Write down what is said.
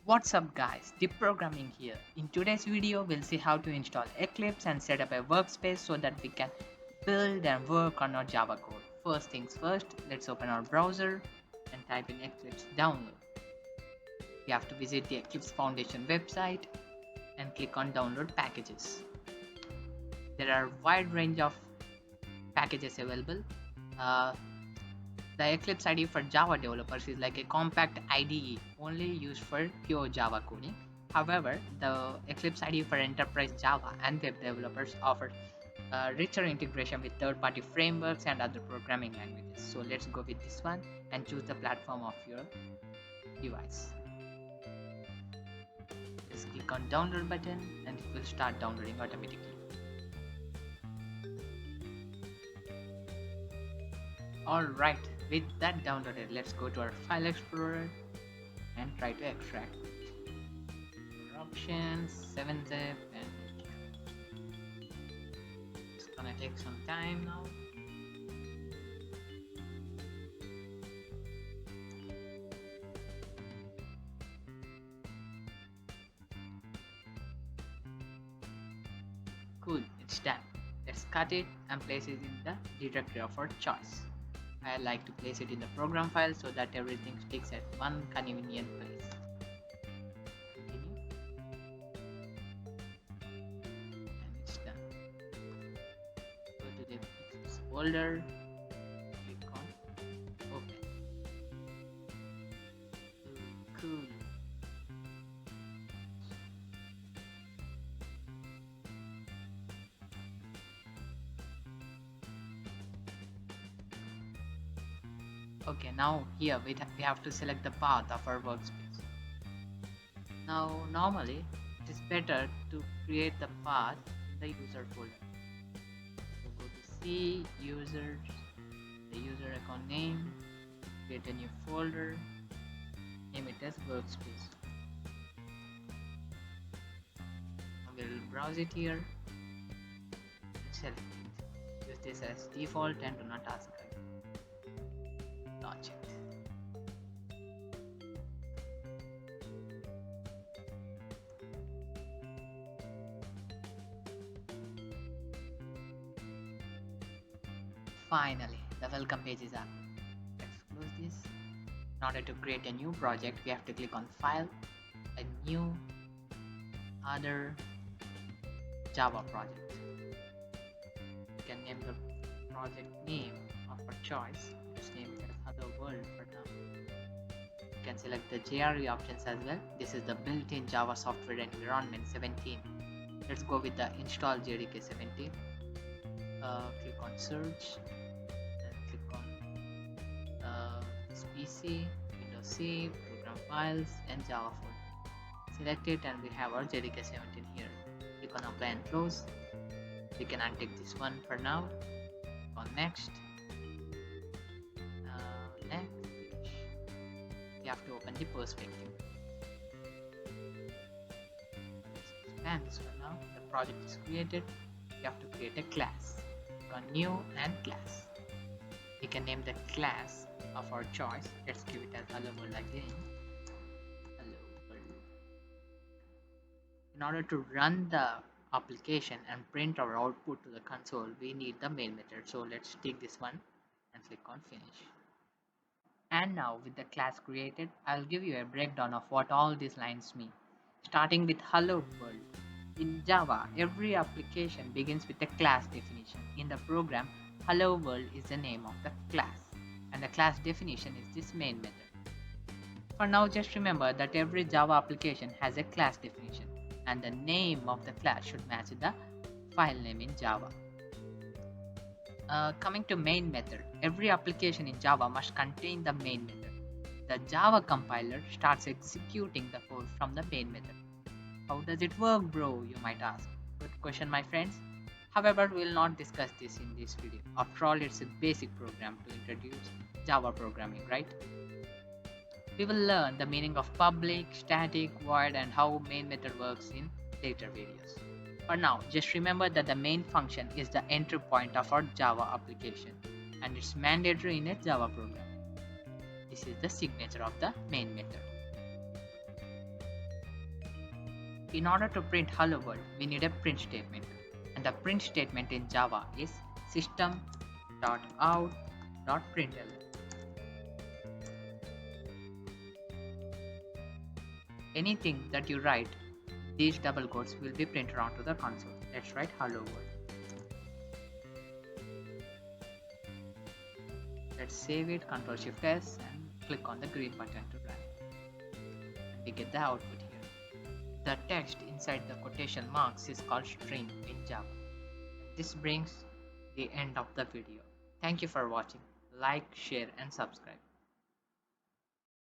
What's up guys, Deep Programming here. In today's video, we'll see how to install Eclipse and set up a workspace so that we can build and work on our Java code. First things first, let's open our browser and type in Eclipse download. We have to visit the Eclipse Foundation website and click on download packages. There are a wide range of packages available. Uh, The Eclipse IDE for Java developers is like a compact IDE only used for pure Java coding. However, the Eclipse IDE for enterprise Java and web developers offers richer integration with third-party frameworks and other programming languages. So let's go with this one and choose the platform of your device. Just click on download button and it will start downloading automatically. Alright, with that downloaded, let's go to our file explorer and try to extract options, 7-zip, and it's gonna take some time now. Cool, it's done. Let's cut it and place it in the directory of our choice. I like to place it in the program file so that everything sticks at one convenient place. Continue. And it's done. Go to the Eclipse folder, click on open. Cool. Okay, now here we have to select the path of our workspace. Now normally it is better to create the path in the user folder. So go to C, users, the user account name, create a new folder, name it as workspace. Now we'll browse it here and select it. Use this as default and do not ask again. Launch it. Finally, the welcome page is up. Let's close this. In order to create a new project, we have to click on File, a new, other, Java project. You can name the project name of our choice. Let's name it as Hello World for now. You can select the JRE options as well. This is the built-in Java software environment 17. Let's go with the install JDK 17. Click on search, then click on this PC, Windows C, program files, and Java folder. Select it and we have our JDK 17 here. Click on apply and close. We can untick this one for now. Click on next. Next, finish. We have to open the perspective. Let's expand this for now. The project is created. We have to create a class. Click on new and class. We can name the class of our choice. Let's give it as Hello World again. Hello World. In order to run the application and print our output to the console, we need the main method. So let's take this one and click on finish. And now with the class created, I'll give you a breakdown of what all these lines mean. Starting with Hello World. In Java, every application begins with a class definition. In the program, Hello World is the name of the class, and the class definition is this main method. For now, just remember that every Java application has a class definition, and the name of the class should match the file name in Java. Coming to main method, every application in Java must contain the main method. The Java compiler starts executing the code from the main method. How does it work, bro? You might ask. Good question, my friends. However, we will not discuss this in this video. After all, it's a basic program to introduce Java programming, right? We will learn the meaning of public, static, void, and how main method works in later videos. For now, just remember that the main function is the entry point of our Java application, and it's mandatory in a Java program. This is the signature of the main method. In order to print hello world, we need a print statement. And the print statement in Java is system.out.println. Anything that you write, these double quotes will be printed onto the console. Let's write hello world. Let's save it, Ctrl Shift S, and click on the green button to run. And we get the output here. The text inside the quotation marks is called string in Java. This brings the end of the video. Thank you for watching. Like, share and subscribe.